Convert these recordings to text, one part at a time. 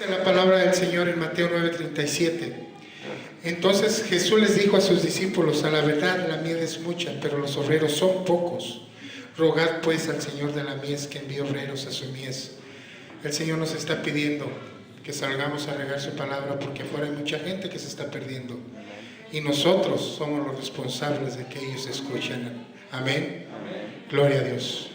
La palabra del Señor en Mateo 9:37. Entonces Jesús les dijo a sus discípulos: a la verdad la mies es mucha, pero los obreros son pocos. Rogad pues al Señor de la mies que envíe obreros a su mies. El Señor nos está pidiendo que salgamos a regar su palabra, porque afuera hay mucha gente que se está perdiendo y nosotros somos los responsables de que ellos escuchen. Amén. Amén. Gloria a Dios.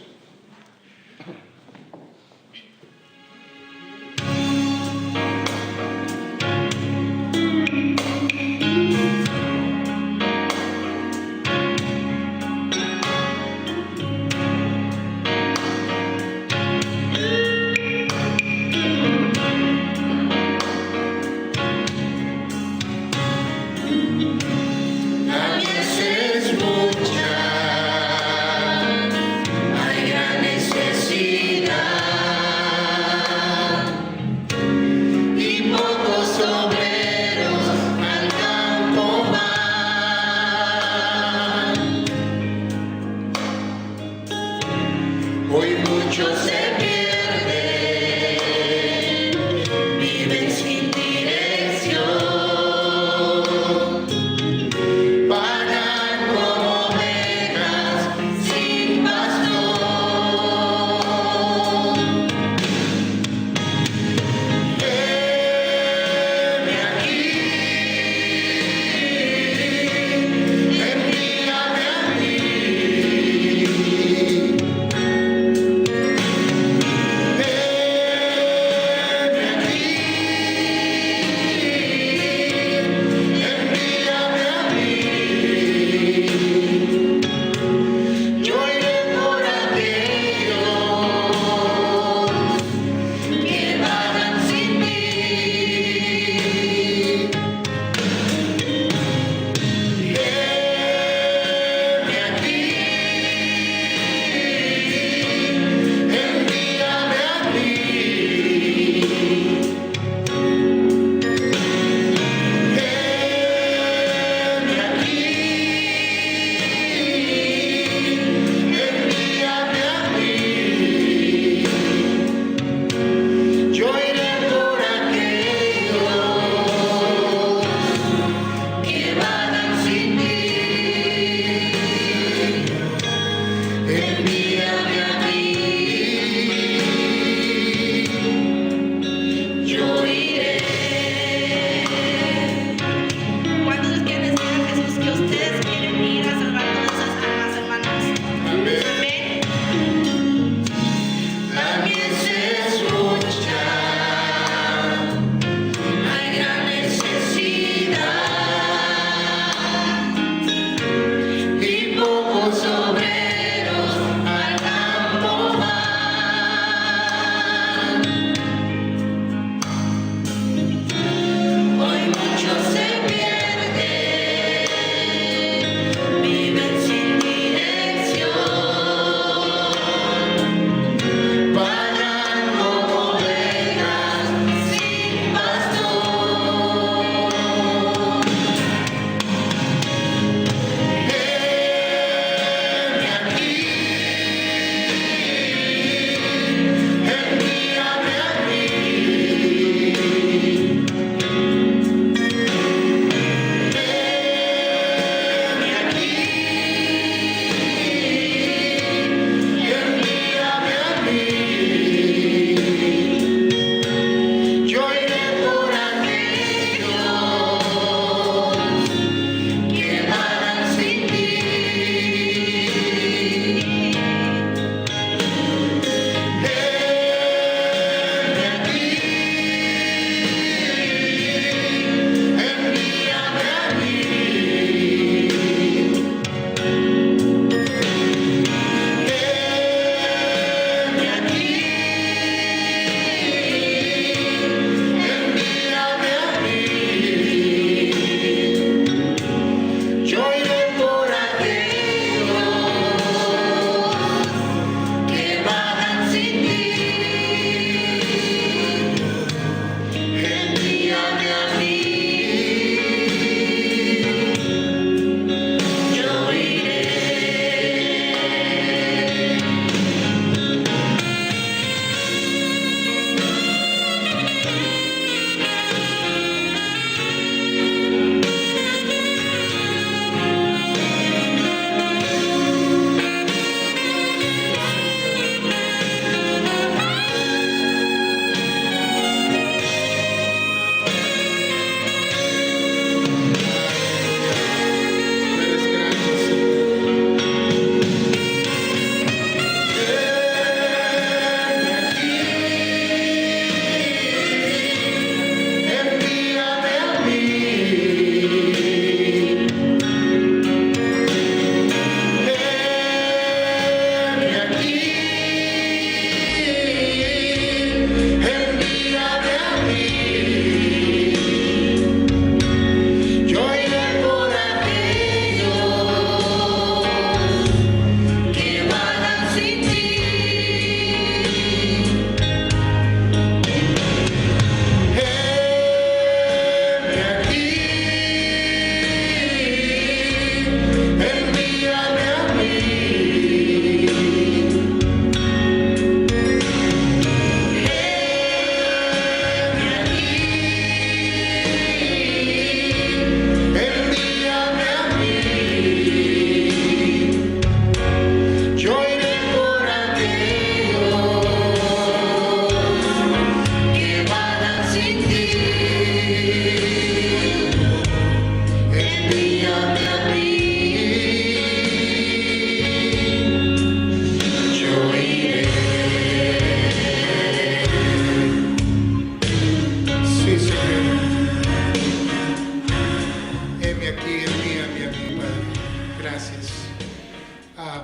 Obreros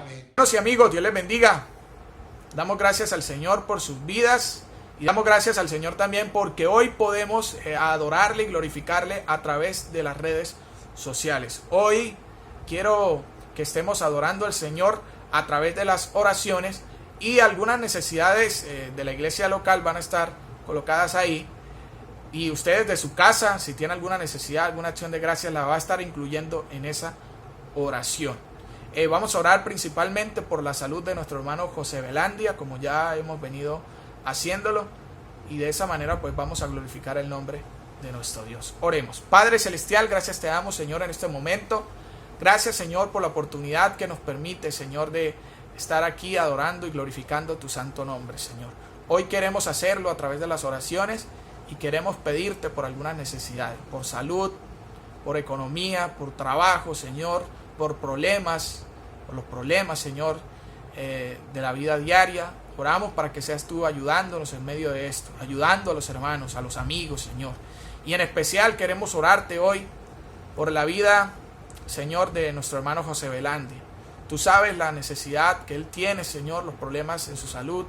Amén. Hermanos y amigos, Dios les bendiga. Damos gracias al Señor por sus vidas y damos gracias al Señor también porque hoy podemos adorarle y glorificarle a través de las redes sociales. Hoy quiero que estemos adorando al Señor a través de las oraciones, y algunas necesidades de la iglesia local van a estar colocadas ahí, y ustedes de su casa, si tienen alguna necesidad, alguna acción de gracias, la va a estar incluyendo en esa oración. Vamos a orar principalmente por la salud de nuestro hermano José Velandia, como ya hemos venido haciéndolo, y de esa manera pues vamos a glorificar el nombre de nuestro Dios. Oremos. Padre Celestial, gracias te damos, Señor, en este momento. Gracias, Señor, por la oportunidad que nos permite, Señor, de estar aquí adorando y glorificando tu santo nombre, Señor. Hoy queremos hacerlo a través de las oraciones y queremos pedirte por algunas necesidades, por salud, por economía, por trabajo, Señor, por problemas, por los problemas, Señor, de la vida diaria. Oramos para que seas tú ayudándonos en medio de esto, ayudando a los hermanos, a los amigos, Señor. Y en especial queremos orarte hoy por la vida, Señor, de nuestro hermano José Velandia. Tú sabes la necesidad que él tiene, Señor, los problemas en su salud,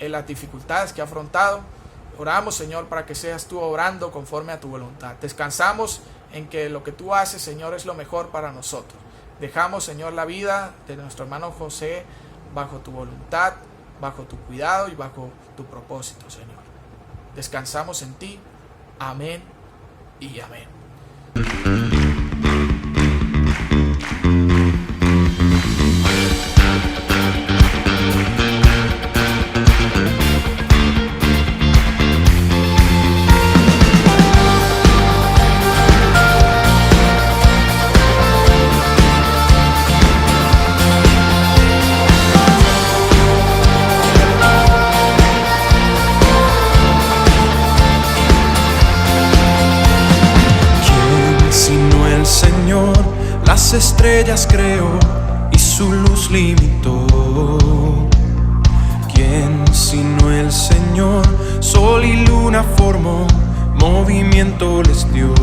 las dificultades que ha afrontado. Oramos, Señor, para que seas tú obrando conforme a tu voluntad. Descansamos en que lo que tú haces, Señor, es lo mejor para nosotros. Dejamos, Señor, la vida de nuestro hermano José bajo tu voluntad, bajo tu cuidado y bajo tu propósito, Señor. Descansamos en ti. Amén y amén. Las estrellas creó y su luz limitó. ¿Quién sino el Señor? Sol y luna formó, movimiento les dio.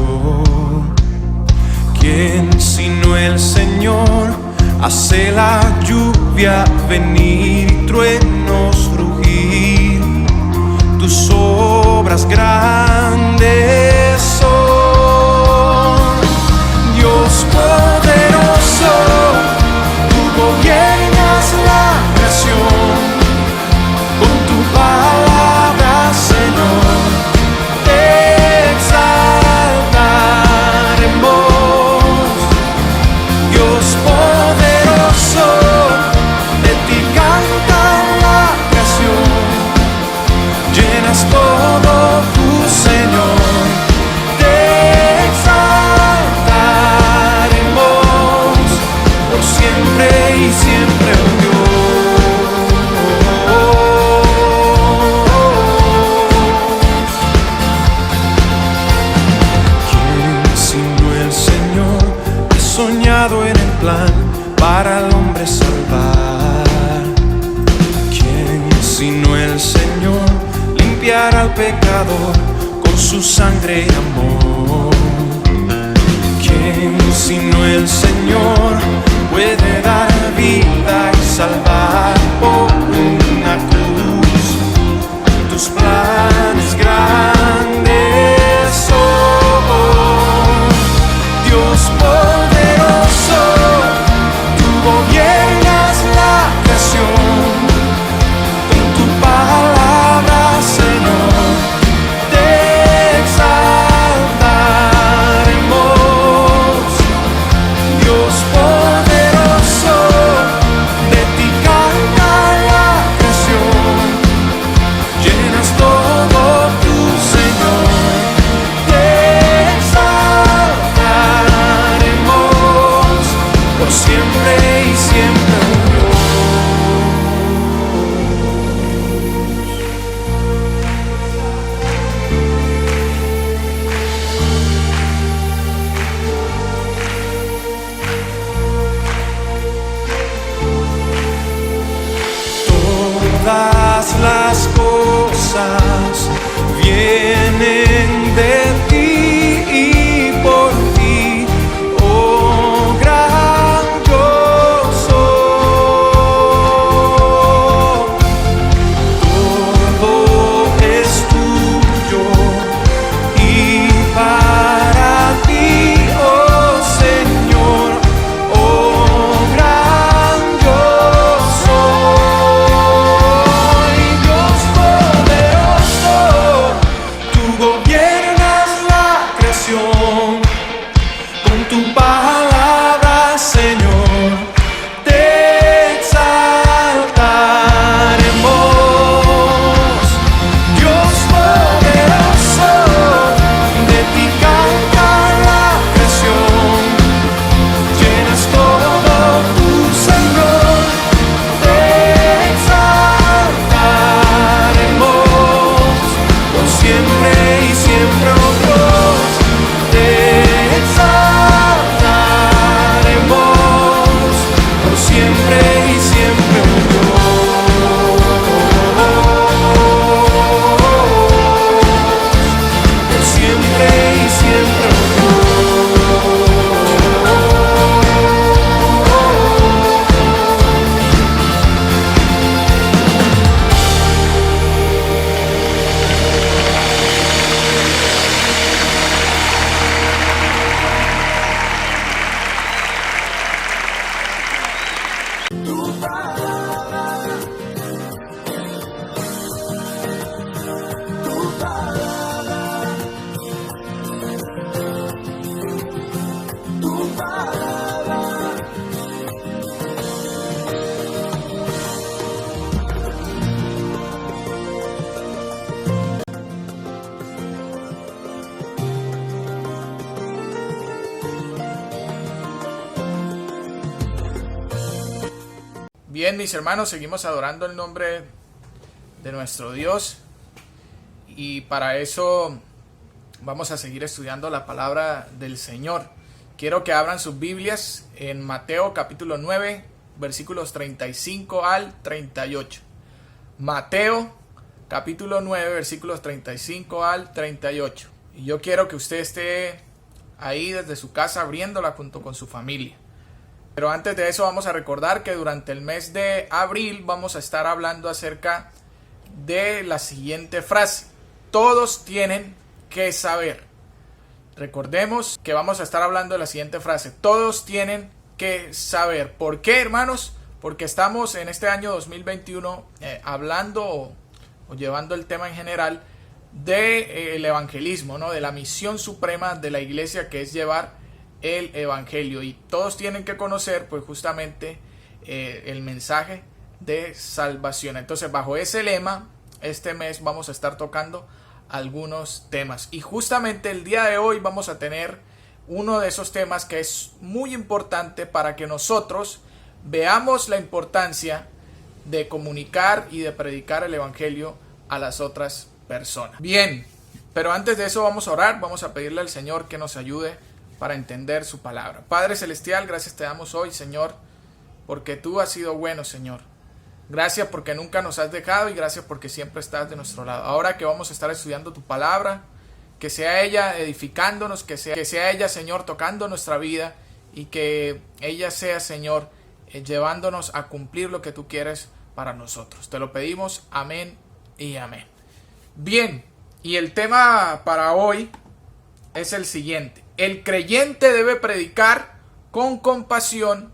¿Quién sino el Señor? Hace la lluvia venir y truenos rugir. Tus obras grandes son, Dios poderoso, tú gobiernas la creación, con tu palabra, Señor, te exaltaremos. Dios poderoso, de ti canta la creación, llenas todo tu Señor. Y siempre, oh Dios. ¿Quién sino el Señor ha soñado en el plan para el hombre salvar? ¿Quién sino el Señor limpiará al pecador con su sangre y amor? ¿Quién sino el Señor puede dar vida y salvar por una cruz? Tus planes grandes son, Dios poderoso, tú gobiernas la creación, con tu palabra, Señor, te exaltaremos. Dios poderoso, de ti canta la creación, llenas todo tu Señor, te exaltaremos por siempre y siempre, oh Dios. Todas las cosas vienen de ti y por ti, oh gran yo soy. Bien, mis hermanos, seguimos adorando el nombre de nuestro Dios, y para eso vamos a seguir estudiando la palabra del Señor. Quiero que abran sus Biblias en Mateo capítulo 9, versículos 35 al 38. Mateo capítulo 9, versículos 35 al 38. Y yo quiero que usted esté ahí desde su casa abriéndola junto con su familia. Pero antes de eso vamos a recordar que durante el mes de abril vamos a estar hablando acerca de la siguiente frase: todos tienen que saber. Recordemos que vamos a estar hablando de la siguiente frase: todos tienen que saber. ¿Por qué, hermanos? Porque estamos en este año 2021 hablando o llevando el tema en general del evangelismo, ¿no? De la misión suprema de la iglesia, que es llevar el evangelio, y todos tienen que conocer pues justamente el mensaje de salvación. Entonces, bajo ese lema, este mes vamos a estar tocando algunos temas, y justamente el día de hoy vamos a tener uno de esos temas que es muy importante para que nosotros veamos la importancia de comunicar y de predicar el evangelio a las otras personas. Bien, pero antes de eso vamos a orar, vamos a pedirle al Señor que nos ayude para entender su palabra. Padre celestial, gracias te damos hoy, Señor, porque tú has sido bueno, Señor. Gracias porque nunca nos has dejado, y gracias porque siempre estás de nuestro lado. Ahora que vamos a estar estudiando tu palabra, que sea ella edificándonos, que sea ella, Señor, tocando nuestra vida, y que ella sea, Señor, llevándonos a cumplir lo que tú quieres para nosotros. Te lo pedimos, amén y amén. Bien, y el tema para hoy es el siguiente: el creyente debe predicar con compasión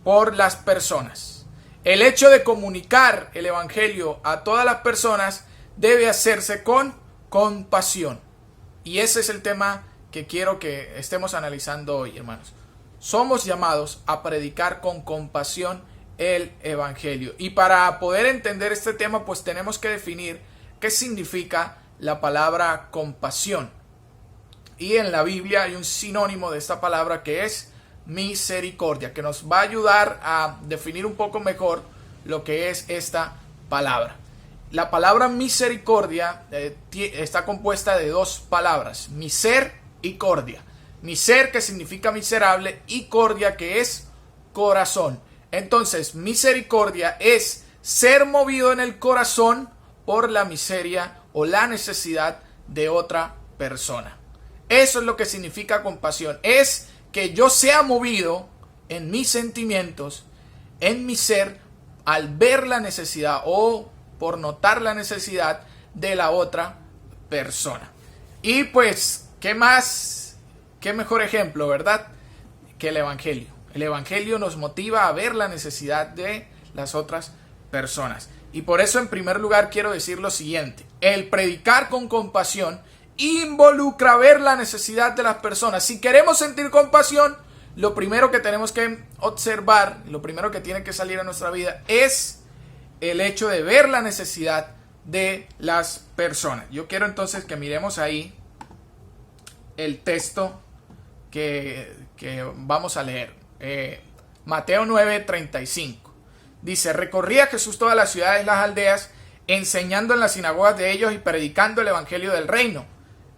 por las personas. El hecho de comunicar el evangelio a todas las personas debe hacerse con compasión. Y ese es el tema que quiero que estemos analizando hoy, hermanos. Somos llamados a predicar con compasión el evangelio. Y para poder entender este tema, pues tenemos que definir qué significa la palabra compasión. Y en la Biblia hay un sinónimo de esta palabra, que es misericordia, que nos va a ayudar a definir un poco mejor lo que es esta palabra. La palabra misericordia está compuesta de dos palabras: miser y cordia. Miser, que significa miserable, y cordia, que es corazón. Entonces, misericordia es ser movido en el corazón por la miseria o la necesidad de otra persona. Eso es lo que significa compasión. Es que yo sea movido en mis sentimientos, en mi ser, al ver la necesidad o por notar la necesidad de la otra persona. Y pues, ¿qué más? ¿Qué mejor ejemplo, verdad? Que el evangelio. El evangelio nos motiva a ver la necesidad de las otras personas. Y por eso, en primer lugar, quiero decir lo siguiente: el predicar con compasión involucra ver la necesidad de las personas. Si queremos sentir compasión, lo primero que tenemos que observar, lo primero que tiene que salir a nuestra vida, es el hecho de ver la necesidad de las personas. Yo quiero entonces que miremos ahí el texto que vamos a leer. Mateo 9:35. Dice: recorría Jesús todas las ciudades y las aldeas, enseñando en las sinagogas de ellos y predicando el evangelio del reino,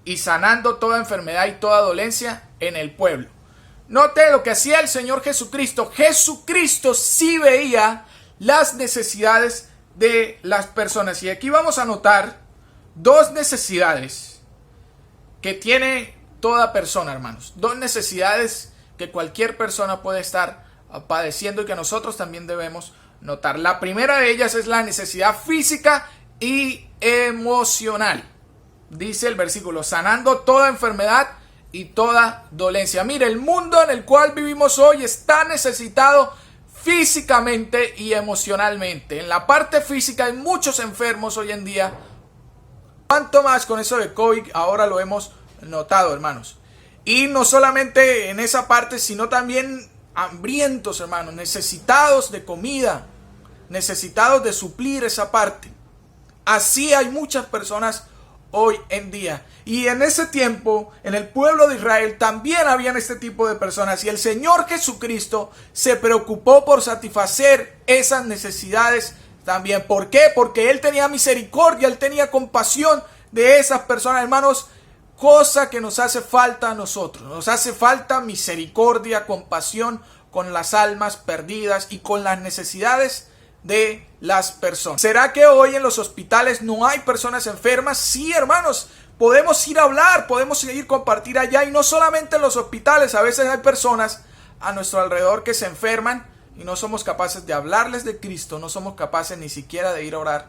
y sanando toda enfermedad y toda dolencia en el pueblo. Note lo que hacía el Señor Jesucristo. Jesucristo sí veía las necesidades de las personas. Y aquí vamos a notar dos necesidades que tiene toda persona, hermanos. Dos necesidades que cualquier persona puede estar padeciendo y que nosotros también debemos notar. La primera de ellas es la necesidad física y emocional. Dice el versículo: sanando toda enfermedad y toda dolencia. Mire, el mundo en el cual vivimos hoy está necesitado físicamente y emocionalmente. En la parte física hay muchos enfermos hoy en día. Cuanto más con eso de COVID, ahora lo hemos notado, hermanos. Y no solamente en esa parte, sino también hambrientos, hermanos, necesitados de comida, necesitados de suplir esa parte. Así hay muchas personas hoy en día. Y en ese tiempo, en el pueblo de Israel, también habían este tipo de personas. Y el Señor Jesucristo se preocupó por satisfacer esas necesidades también. ¿Por qué? Porque Él tenía misericordia, Él tenía compasión de esas personas, hermanos. Cosa que nos hace falta a nosotros. Nos hace falta misericordia, compasión con las almas perdidas y con las necesidades de las personas. ¿Será que hoy en los hospitales no hay personas enfermas? Sí, hermanos, podemos ir a hablar, podemos ir a compartir allá, y no solamente en los hospitales. A veces hay personas a nuestro alrededor que se enferman y no somos capaces de hablarles de Cristo, no somos capaces ni siquiera de ir a orar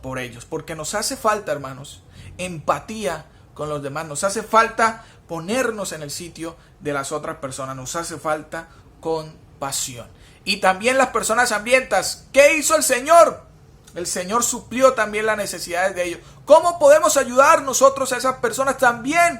por ellos, porque nos hace falta, hermanos, empatía con los demás, nos hace falta ponernos en el sitio de las otras personas, nos hace falta compasión. Y también las personas hambrientas, ¿qué hizo el Señor? El Señor suplió también las necesidades de ellos. ¿Cómo podemos ayudar nosotros a esas personas? También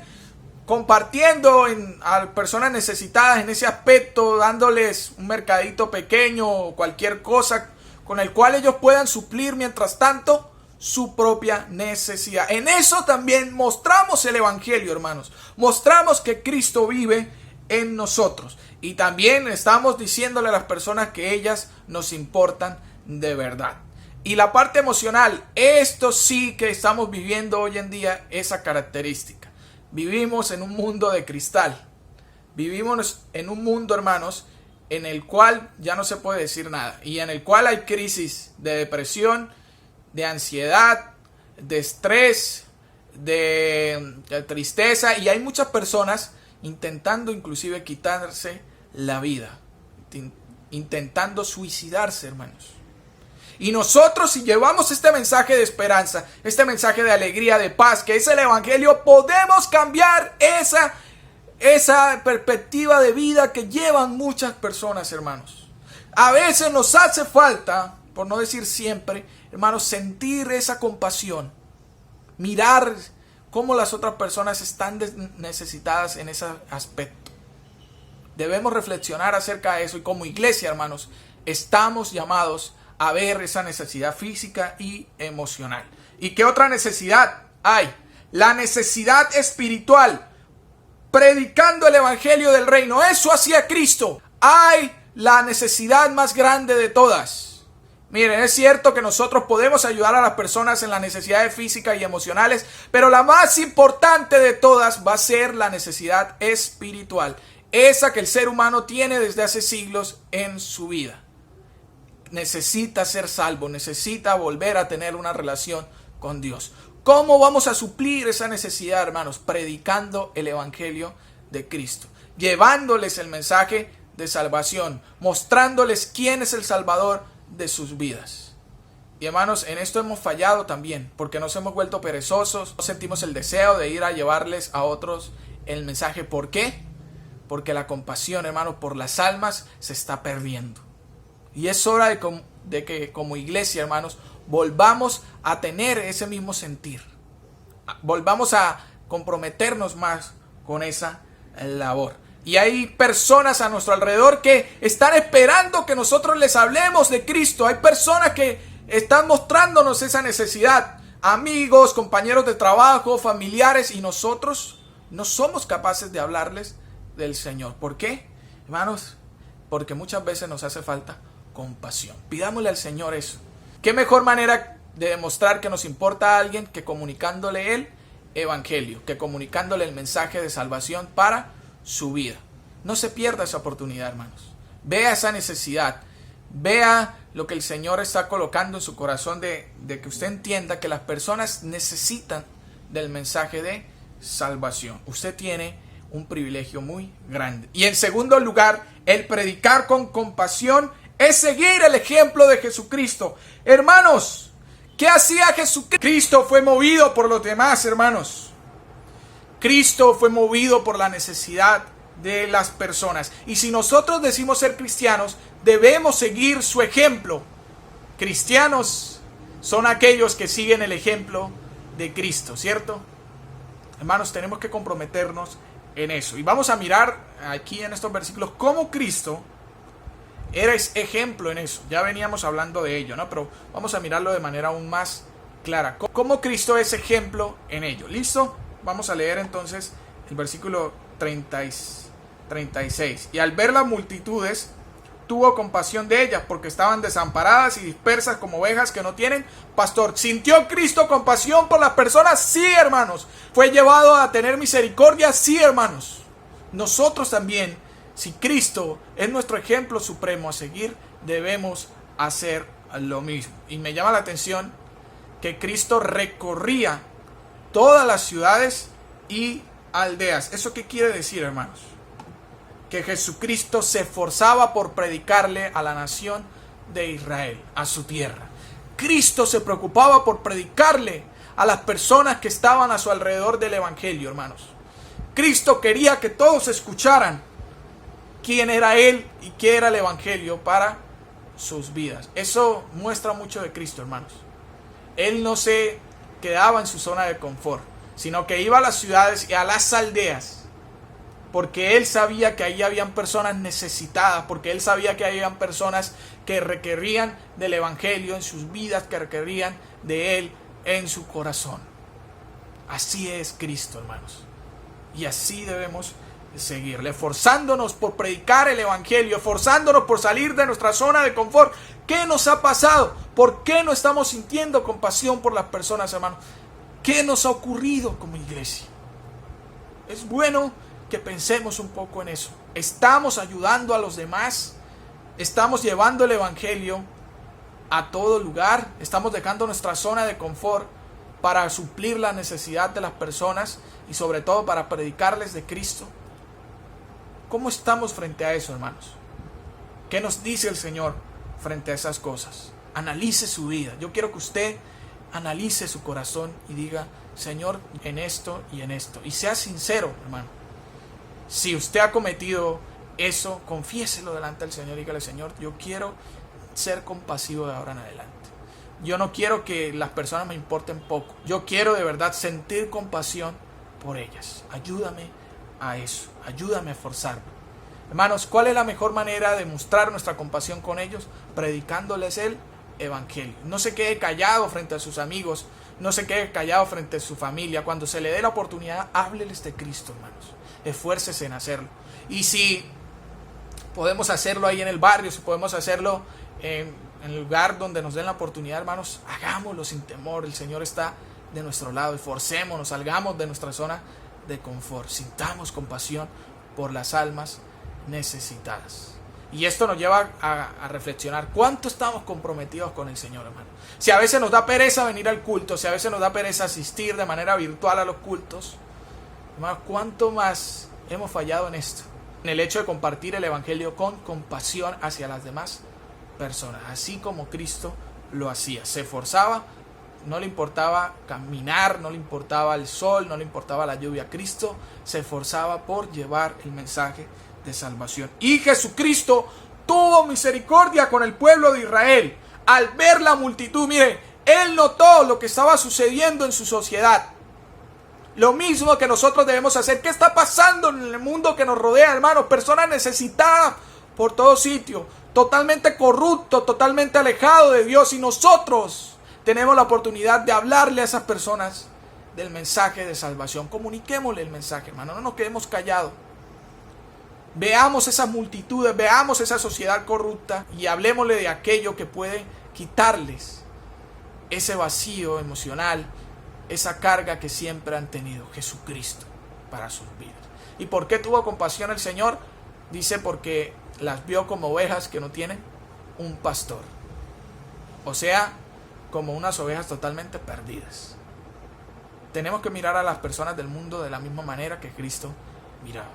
compartiendo a personas necesitadas en ese aspecto, dándoles un mercadito pequeño o cualquier cosa con el cual ellos puedan suplir mientras tanto su propia necesidad. En eso también mostramos el evangelio, hermanos. Mostramos que Cristo vive en nosotros. Y también estamos diciéndole a las personas que ellas nos importan de verdad. Y la parte emocional, esto sí que estamos viviendo hoy en día, esa característica. Vivimos en un mundo de cristal. Vivimos en un mundo, hermanos, en el cual ya no se puede decir nada. Y en el cual hay crisis de depresión, de ansiedad, de estrés, de tristeza. Y hay muchas personas intentando inclusive quitarse la vida, intentando suicidarse, hermanos. Y nosotros, si llevamos este mensaje de esperanza, este mensaje de alegría, de paz, que es el evangelio, podemos cambiar esa perspectiva de vida que llevan muchas personas, hermanos. A veces nos hace falta, por no decir siempre, hermanos, sentir esa compasión, mirar cómo las otras personas están necesitadas en ese aspecto. Debemos reflexionar acerca de eso, y como iglesia, hermanos, estamos llamados a ver esa necesidad física y emocional. ¿Y qué otra necesidad hay? La necesidad espiritual, predicando el evangelio del reino. Eso hacía Cristo. Hay la necesidad más grande de todas. Miren, es cierto que nosotros podemos ayudar a las personas en las necesidades físicas y emocionales, pero la más importante de todas va a ser la necesidad espiritual. Esa que el ser humano tiene desde hace siglos en su vida. Necesita ser salvo, necesita volver a tener una relación con Dios. ¿Cómo vamos a suplir esa necesidad, hermanos? Predicando el evangelio de Cristo, llevándoles el mensaje de salvación, mostrándoles quién es el Salvador de sus vidas. Y hermanos, en esto hemos fallado también, porque nos hemos vuelto perezosos, no sentimos el deseo de ir a llevarles a otros el mensaje. ¿Por qué? Porque la compasión, hermanos, por las almas se está perdiendo. Y es hora de que como iglesia, hermanos, volvamos a tener ese mismo sentir. Volvamos a comprometernos más con esa labor. Y hay personas a nuestro alrededor que están esperando que nosotros les hablemos de Cristo. Hay personas que están mostrándonos esa necesidad. Amigos, compañeros de trabajo, familiares, y nosotros no somos capaces de hablarles del Señor. ¿Por qué, hermanos? Porque muchas veces nos hace falta compasión. Pidámosle al Señor eso. ¿Qué mejor manera de demostrar que nos importa a alguien que comunicándole el evangelio, que comunicándole el mensaje de salvación para su vida? No se pierda esa oportunidad, hermanos. Vea esa necesidad. Vea lo que el Señor está colocando en su corazón de que usted entienda que las personas necesitan del mensaje de salvación. Usted tiene un privilegio muy grande. Y en segundo lugar, el predicar con compasión es seguir el ejemplo de Jesucristo. Hermanos, ¿qué hacía Jesucristo? Cristo fue movido por los demás, hermanos. Cristo fue movido por la necesidad de las personas. Y si nosotros decimos ser cristianos, debemos seguir su ejemplo. Cristianos son aquellos que siguen el ejemplo de Cristo, ¿cierto? Hermanos, tenemos que comprometernos en eso. Y vamos a mirar aquí en estos versículos cómo Cristo era ejemplo en eso. Ya veníamos hablando de ello, ¿no? Pero vamos a mirarlo de manera aún más clara. ¿Cómo Cristo es ejemplo en ello? ¿Listo? Vamos a leer entonces el versículo 36. Y al ver las multitudes, tuvo compasión de ellas, porque estaban desamparadas y dispersas como ovejas que no tienen pastor. ¿Sintió Cristo compasión por las personas? Sí, hermanos. ¿Fue llevado a tener misericordia? Sí, hermanos. Nosotros también, si Cristo es nuestro ejemplo supremo a seguir, debemos hacer lo mismo. Y me llama la atención que Cristo recorría todas las ciudades y aldeas. ¿Eso qué quiere decir, hermanos? Que Jesucristo se esforzaba por predicarle a la nación de Israel, a su tierra. Cristo se preocupaba por predicarle a las personas que estaban a su alrededor del evangelio, hermanos. Cristo quería que todos escucharan quién era Él y qué era el evangelio para sus vidas. Eso muestra mucho de Cristo, hermanos. Él no se quedaba en su zona de confort, sino que iba a las ciudades y a las aldeas, porque Él sabía que ahí habían personas necesitadas, porque Él sabía que ahí habían personas que requerían del evangelio en sus vidas, que requerían de Él en su corazón. Así es Cristo, hermanos. Y así debemos seguirle, esforzándonos por predicar el evangelio, esforzándonos por salir de nuestra zona de confort. ¿Qué nos ha pasado? ¿Por qué no estamos sintiendo compasión por las personas, hermanos? ¿Qué nos ha ocurrido como iglesia? Es bueno que pensemos un poco en eso. ¿Estamos ayudando a los demás? ¿Estamos llevando el evangelio a todo lugar? ¿Estamos dejando nuestra zona de confort para suplir la necesidad de las personas y sobre todo para predicarles de Cristo? ¿Cómo estamos frente a eso, hermanos? ¿Qué nos dice el Señor frente a esas cosas? Analice su vida. Yo quiero que usted analice su corazón y diga: Señor, en esto y en esto. Y sea sincero, hermano. Si usted ha cometido eso, confiéselo delante del Señor y dígale: Señor, yo quiero ser compasivo de ahora en adelante. Yo no quiero que las personas me importen poco. Yo quiero de verdad sentir compasión por ellas. Ayúdame a eso. Ayúdame a esforzarme. Hermanos, ¿cuál es la mejor manera de mostrar nuestra compasión con ellos? Predicándoles el evangelio. No se quede callado frente a sus amigos. No se quede callado frente a su familia. Cuando se le dé la oportunidad, hábleles de Cristo, hermanos. Esfuércese en hacerlo. Y si podemos hacerlo ahí en el barrio, si podemos hacerlo en el lugar donde nos den la oportunidad, hermanos, hagámoslo sin temor. El Señor está de nuestro lado. Esforcémonos, salgamos de nuestra zona de confort. Sintamos compasión por las almas necesitadas. Y esto nos lleva a reflexionar cuánto estamos comprometidos con el Señor, hermano. Si a veces nos da pereza venir al culto, si a veces nos da pereza asistir de manera virtual a los cultos, hermano, ¿cuánto más hemos fallado en esto? En el hecho de compartir el evangelio con compasión hacia las demás personas, así como Cristo lo hacía. Se esforzaba, no le importaba caminar, no le importaba el sol, no le importaba la lluvia. Cristo se esforzaba por llevar el mensaje de salvación. Y Jesucristo tuvo misericordia con el pueblo de Israel. Al ver la multitud, mire, Él notó lo que estaba sucediendo en su sociedad. Lo mismo que nosotros debemos hacer. ¿Qué está pasando en el mundo que nos rodea, hermanos? Personas necesitadas por todo sitio, totalmente corruptos, totalmente alejados de Dios. Y nosotros tenemos la oportunidad de hablarle a esas personas del mensaje de salvación. Comuniquémosle el mensaje, hermano. No nos quedemos callados. Veamos esas multitudes, veamos esa sociedad corrupta y hablemosle de aquello que puede quitarles ese vacío emocional, esa carga que siempre han tenido, Jesucristo, para sus vidas. ¿Y por qué tuvo compasión el Señor? Dice: porque las vio como ovejas que no tienen un pastor. O sea, como unas ovejas totalmente perdidas. Tenemos que mirar a las personas del mundo de la misma manera que Cristo miraba.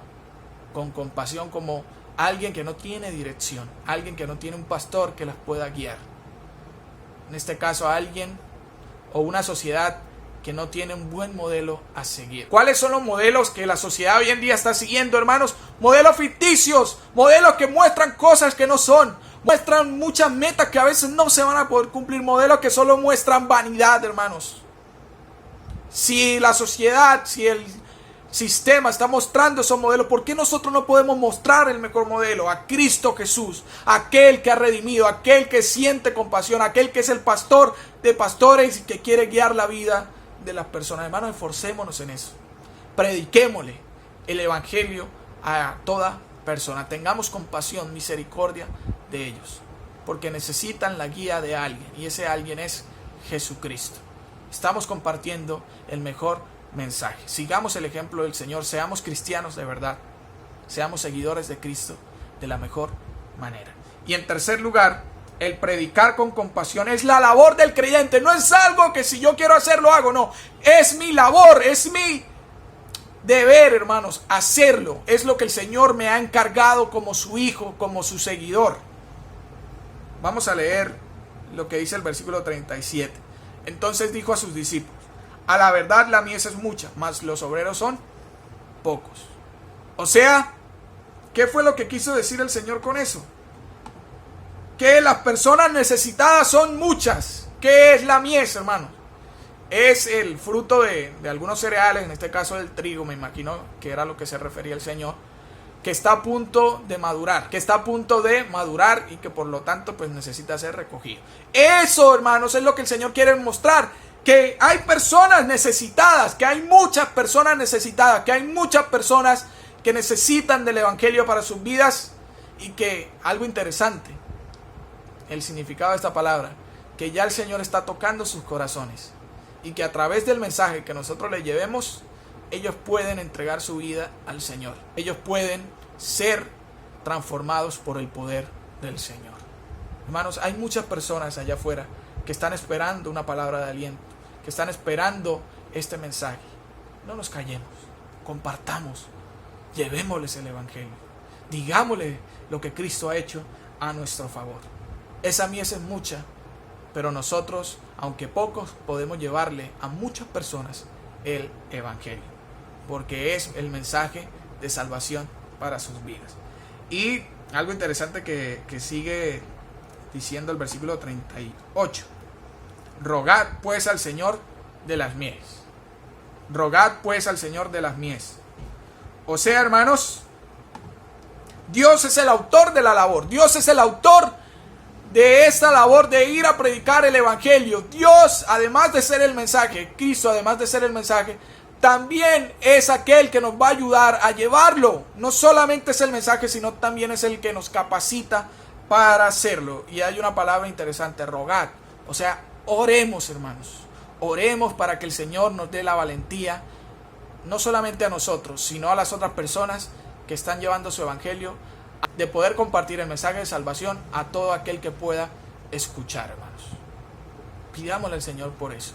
Con compasión, como alguien que no tiene dirección, alguien que no tiene un pastor que las pueda guiar. En este caso, alguien o una sociedad que no tiene un buen modelo a seguir. ¿Cuáles son los modelos que la sociedad hoy en día está siguiendo, hermanos? modelos ficticios, modelos que muestran cosas que no son, muestran muchas metas que a veces no se van a poder cumplir, modelos que solo muestran vanidad, hermanos. Si la sociedad, si el sistema está mostrando esos modelos, ¿por qué nosotros no podemos mostrar el mejor modelo? A Cristo Jesús, aquel que ha redimido, aquel que siente compasión, aquel que es el pastor de pastores y que quiere guiar la vida de las personas. Hermanos, esforcémonos en eso. Prediquémosle el evangelio a toda persona. Tengamos compasión, misericordia de ellos, porque necesitan la guía de alguien, y ese alguien es Jesucristo. Estamos compartiendo el mejor mensaje. Sigamos el ejemplo del Señor, seamos cristianos de verdad, seamos seguidores de Cristo de la mejor manera. Y en tercer lugar, el predicar con compasión es la labor del creyente. No es algo que si yo quiero hacerlo hago, no, es mi labor, es mi deber, hermanos, hacerlo. Es lo que el Señor me ha encargado como su hijo, como su seguidor. Vamos a leer lo que dice el versículo 37. Entonces dijo a sus discípulos: a la verdad la mies es mucha, mas los obreros son pocos. O sea, ¿qué fue lo que quiso decir el Señor con eso? Que las personas necesitadas son muchas. ¿Qué es la mies, hermanos? Es el fruto de algunos cereales, en este caso del trigo, me imagino que era lo que se refería el Señor, que está a punto de madurar, y que por lo tanto pues necesita ser recogido. Eso, hermanos, es lo que el Señor quiere mostrar, que hay personas necesitadas, que hay muchas personas necesitadas, que hay muchas personas que necesitan del evangelio para sus vidas, y que, algo interesante, el significado de esta palabra, que ya el Señor está tocando sus corazones, y que a través del mensaje que nosotros les llevemos, ellos pueden entregar su vida al Señor. Ellos pueden ser transformados por el poder del Señor. Hermanos, hay muchas personas allá afuera que están esperando una palabra de aliento, que están esperando este mensaje. No nos callemos, compartamos, llevémosles el evangelio, digámosle lo que Cristo ha hecho a nuestro favor. Esa mies es mucha, pero nosotros, aunque pocos, podemos llevarle a muchas personas el evangelio, porque es el mensaje de salvación para sus vidas. Y algo interesante que sigue diciendo el versículo 38: rogad pues al Señor de las mies. Rogad pues al Señor de las mies. O sea, hermanos, Dios es el autor de la labor. Dios es el autor de esta labor de ir a predicar el evangelio. Dios, además de ser el mensaje, Cristo, además de ser el mensaje, también es aquel que nos va a ayudar a llevarlo. No solamente es el mensaje, sino también es el que nos capacita para hacerlo. Y hay una palabra interesante: rogad. O sea, oremos, hermanos. Oremos para que el Señor nos dé la valentía, no solamente a nosotros, sino a las otras personas que están llevando su evangelio, de poder compartir el mensaje de salvación a todo aquel que pueda escuchar, hermanos. Pidámosle al Señor por eso.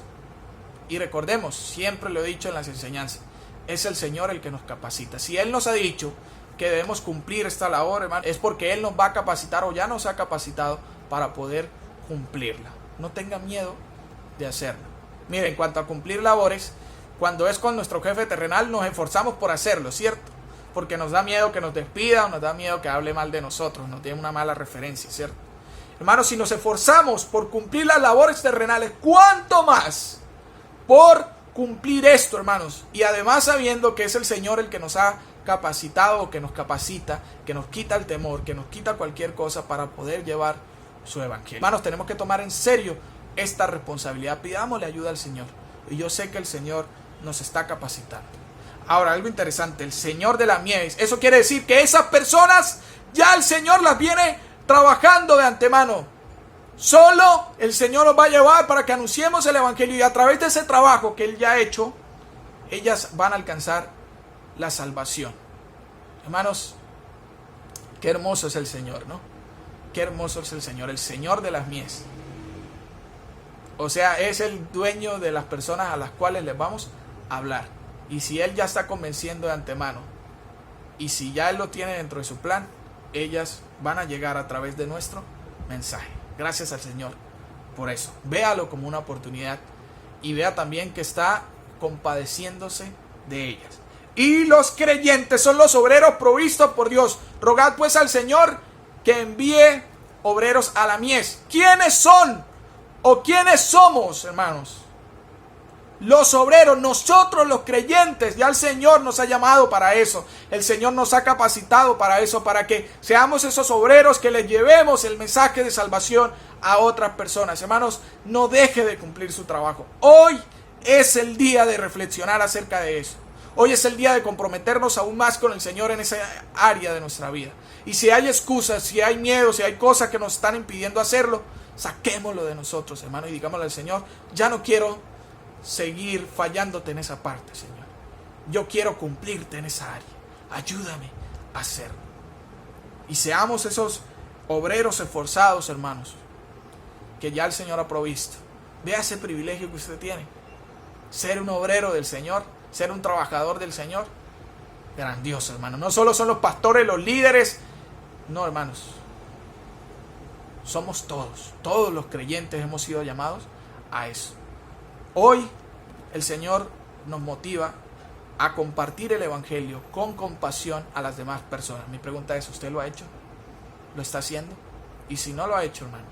Y recordemos, siempre lo he dicho en las enseñanzas, es el Señor el que nos capacita. Si Él nos ha dicho que debemos cumplir esta labor, hermano, es porque Él nos va a capacitar o ya nos ha capacitado para poder cumplirla. No tengan miedo de hacerlo. Miren, en cuanto a cumplir labores, cuando es con nuestro jefe terrenal, nos esforzamos por hacerlo, ¿cierto? Porque nos da miedo que nos despida, o nos da miedo que hable mal de nosotros, nos dé una mala referencia, ¿cierto? Hermanos, si nos esforzamos por cumplir las labores terrenales, ¿cuánto más por cumplir esto, hermanos? Y además sabiendo que es el Señor el que nos ha capacitado, o que nos capacita, que nos quita el temor, que nos quita cualquier cosa para poder llevar su evangelio. Hermanos, tenemos que tomar en serio esta responsabilidad. Pidámosle ayuda al Señor, y yo sé que el Señor nos está capacitando. Ahora, algo interesante: el Señor de la mies. Eso quiere decir que esas personas ya el Señor las viene trabajando de antemano. Solo el Señor nos va a llevar para que anunciemos el evangelio, y a través de ese trabajo que Él ya ha hecho, ellas van a alcanzar la salvación. Hermanos, qué hermoso es el Señor, ¿no? Qué hermoso es el Señor de las mies. O sea, es el dueño de las personas a las cuales les vamos a hablar. Y si Él ya está convenciendo de antemano, y si ya Él lo tiene dentro de su plan, ellas van a llegar a través de nuestro mensaje. Gracias al Señor por eso. Véalo como una oportunidad, y vea también que está compadeciéndose de ellas. y los creyentes son los obreros provistos por Dios. Rogad pues al Señor que envíe obreros a la mies. ¿Quiénes son o quiénes somos, hermanos? Los obreros, nosotros los creyentes. Ya el Señor nos ha llamado para eso. El Señor nos ha capacitado para eso, para que seamos esos obreros que les llevemos el mensaje de salvación a otras personas. Hermanos, no deje de cumplir su trabajo. Hoy es el día de reflexionar acerca de eso. Hoy es el día de comprometernos aún más con el Señor en esa área de nuestra vida. Y si hay excusas, si hay miedo, si hay cosas que nos están impidiendo hacerlo, saquémoslo de nosotros, hermano, y digámosle al Señor: ya no quiero seguir fallándote en esa parte, Señor. Yo quiero cumplirte en esa área. Ayúdame a hacerlo. Y seamos esos obreros esforzados, hermanos, que ya el Señor ha provisto. Vea ese privilegio que usted tiene. Ser un obrero del Señor, ser un trabajador del Señor. Grandioso, hermano. No solo son los pastores, los líderes. No, hermanos. Somos todos los creyentes hemos sido llamados a eso. Hoy el Señor nos motiva a compartir el Evangelio con compasión a las demás personas. Mi pregunta es: ¿usted lo ha hecho? ¿Lo está haciendo? Y si no lo ha hecho, hermano,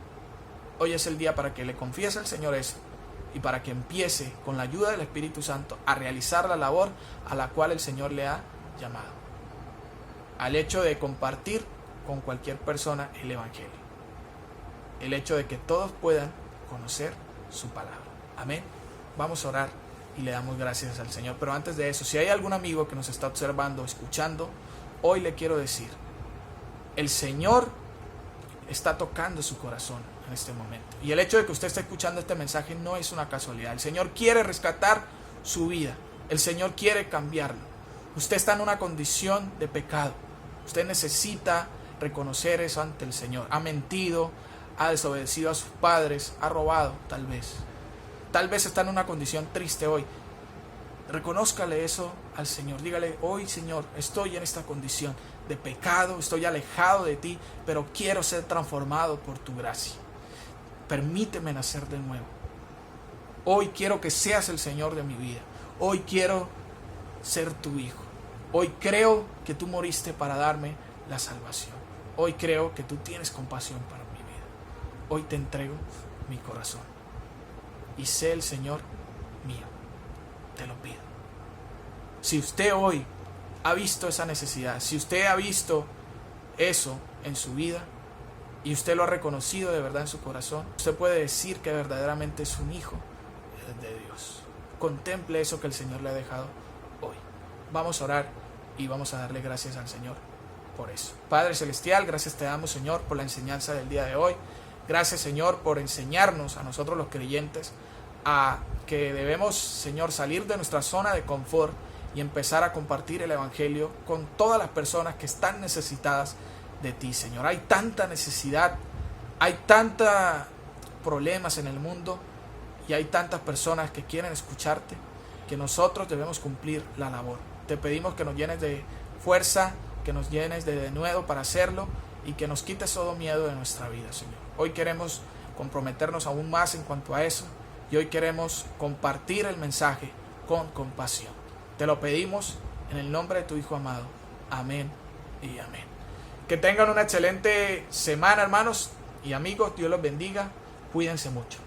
hoy es el día para que le confiese al Señor eso y para que empiece, con la ayuda del Espíritu Santo, a realizar la labor a la cual el Señor le ha llamado. Al hecho de compartir con cualquier persona el Evangelio. El hecho de que todos puedan conocer su palabra. Amén. Vamos a orar y le damos gracias al Señor. Pero antes de eso, si hay algún amigo que nos está observando, escuchando, hoy le quiero decir: el Señor está tocando su corazón en este momento. Y el hecho de que usted esté escuchando este mensaje no es una casualidad. El Señor quiere rescatar su vida. El Señor quiere cambiarlo. Usted está en una condición de pecado. Usted necesita reconocer eso ante el Señor. Ha mentido, ha desobedecido a sus padres, ha robado, tal vez. Tal vez está en una condición triste hoy. Reconózcale eso al Señor. Dígale: hoy, Señor, estoy en esta condición de pecado, estoy alejado de ti, pero quiero ser transformado por tu gracia. Permíteme nacer de nuevo. Hoy quiero que seas el Señor de mi vida. Hoy quiero ser tu hijo. Hoy creo que tú moriste para darme la salvación. Hoy creo que tú tienes compasión para mi vida. Hoy te entrego mi corazón. Y sé el Señor mío. Te lo pido. Si usted hoy ha visto esa necesidad, si usted ha visto eso en su vida y usted lo ha reconocido de verdad en su corazón, usted puede decir que verdaderamente es un hijo de Dios. Contemple eso que el Señor le ha dejado hoy. Vamos a orar y vamos a darle gracias al Señor por eso. Padre Celestial, gracias te damos, Señor, por la enseñanza del día de hoy. Gracias, Señor, por enseñarnos a nosotros los creyentes a que debemos, Señor, salir de nuestra zona de confort y empezar a compartir el Evangelio con todas las personas que están necesitadas de ti, Señor. Hay tanta necesidad, hay tantos problemas en el mundo y hay tantas personas que quieren escucharte, que nosotros debemos cumplir la labor. Te pedimos que nos llenes de fuerza, que nos llenes de denuedo para hacerlo y que nos quites todo miedo de nuestra vida, Señor. Hoy queremos comprometernos aún más en cuanto a eso y hoy queremos compartir el mensaje con compasión. Te lo pedimos en el nombre de tu Hijo amado. Amén y amén. Que tengan una excelente semana, hermanos y amigos. Dios los bendiga. Cuídense mucho.